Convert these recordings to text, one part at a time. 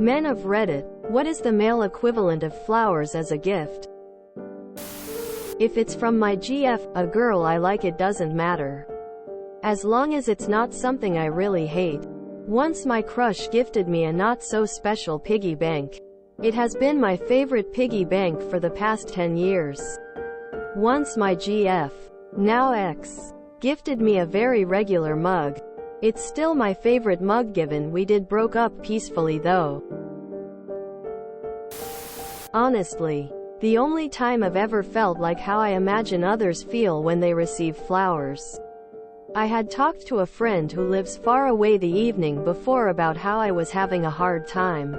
Men of Reddit, what is the male equivalent of flowers as a gift? If it's from my GF, a girl I like, it doesn't matter. As long as it's not something I really hate. Once my crush gifted me a not-so-special piggy bank. It has been my favorite piggy bank for the past 10 years. Once my GF, now ex, gifted me a very regular mug. It's still my favorite mug given we did broke up peacefully though. Honestly, the only time I've ever felt like how I imagine others feel when they receive flowers. I had talked to a friend who lives far away the evening before about how I was having a hard time.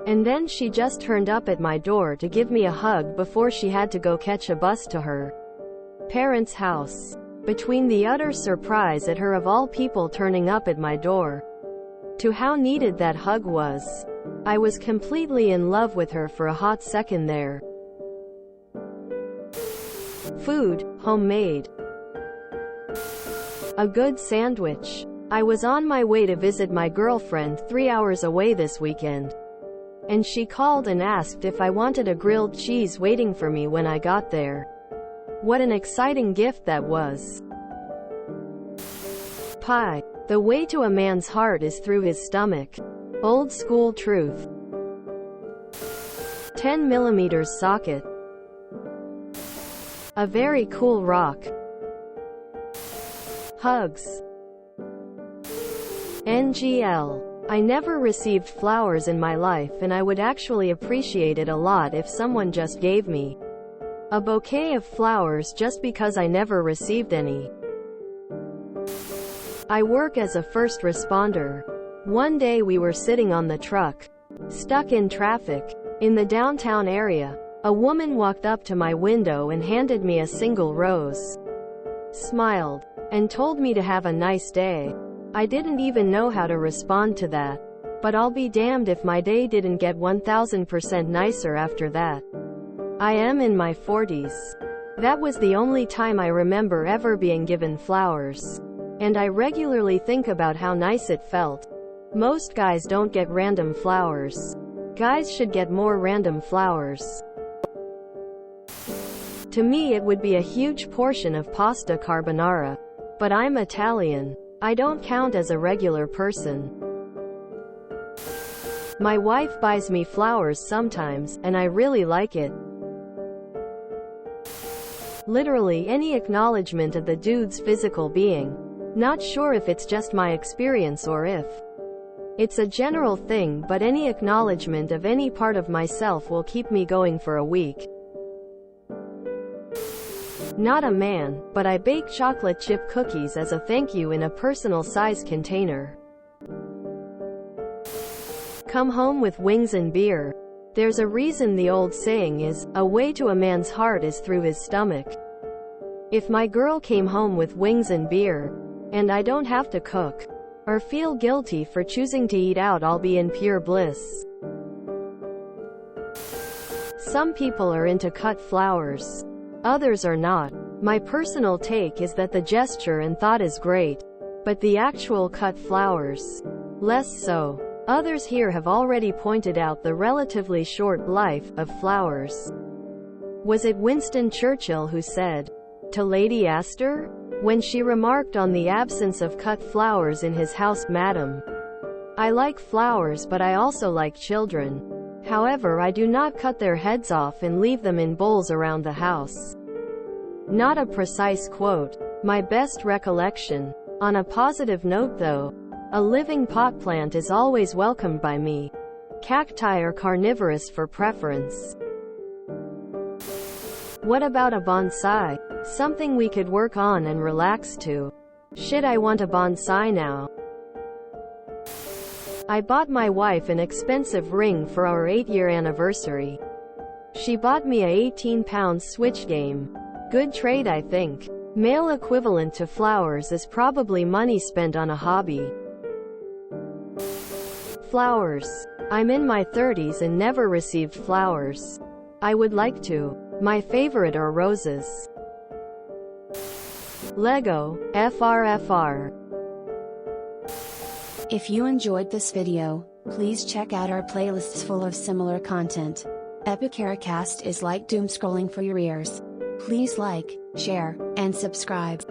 And then she just turned up at my door to give me a hug before she had to go catch a bus to her parents' house. Between the utter surprise at her of all people turning up at my door, to how needed that hug was, I was completely in love with her for a hot second there. Food, homemade. A good sandwich. I was on my way to visit my girlfriend 3 hours away this weekend. And she called and asked if I wanted a grilled cheese waiting for me when I got there. What an exciting gift that was. Pie. The way to a man's heart is through his stomach. Old school truth. 10mm socket. A very cool rock. Hugs. NGL. I never received flowers in my life, and I would actually appreciate it a lot if someone just gave me a bouquet of flowers just because I never received any. I work as a first responder. One day we were sitting on the truck, stuck in traffic, in the downtown area. A woman walked up to my window and handed me a single rose, smiled, and told me to have a nice day. I didn't even know how to respond to that. But I'll be damned if my day didn't get 1000% nicer after that. I am in my 40s. That was the only time I remember ever being given flowers. And I regularly think about how nice it felt. Most guys don't get random flowers. Guys should get more random flowers. To me it would be a huge portion of pasta carbonara. But I'm Italian. I don't count as a regular person. My wife buys me flowers sometimes, and I really like it. Literally any acknowledgement of the dude's physical being. Not sure if it's just my experience or if it's a general thing, but any acknowledgement of any part of myself will keep me going for a week. Not a man, but I bake chocolate chip cookies as a thank you in a personal size container. Come home with wings and beer. There's a reason the old saying is, a way to a man's heart is through his stomach. If my girl came home with wings and beer, and I don't have to cook, or feel guilty for choosing to eat out, I'll be in pure bliss. Some people are into cut flowers. Others are not. My personal take is that the gesture and thought is great, but the actual cut flowers, less so. Others here have already pointed out the relatively short life of flowers. Was it Winston Churchill who said to Lady Astor, when she remarked on the absence of cut flowers in his house, "Madam, I like flowers, but I also like children. However, I do not cut their heads off and leave them in bowls around the house." Not a precise quote. My best recollection. On a positive note though, a living pot plant is always welcomed by me. Cacti are carnivorous for preference. What about a bonsai? Something we could work on and relax to. Shit, I want a bonsai now. I bought my wife an expensive ring for our 8-year anniversary. She bought me a 18-pound Switch game. Good trade, I think. Male equivalent to flowers is probably money spent on a hobby. Flowers. I'm in my 30s and never received flowers. I would like to. My favorite are roses. Lego, FRFR. If you enjoyed this video, Please check out our playlists full of similar content. Epicaricast is like doom scrolling for your ears. Please like, share, and subscribe.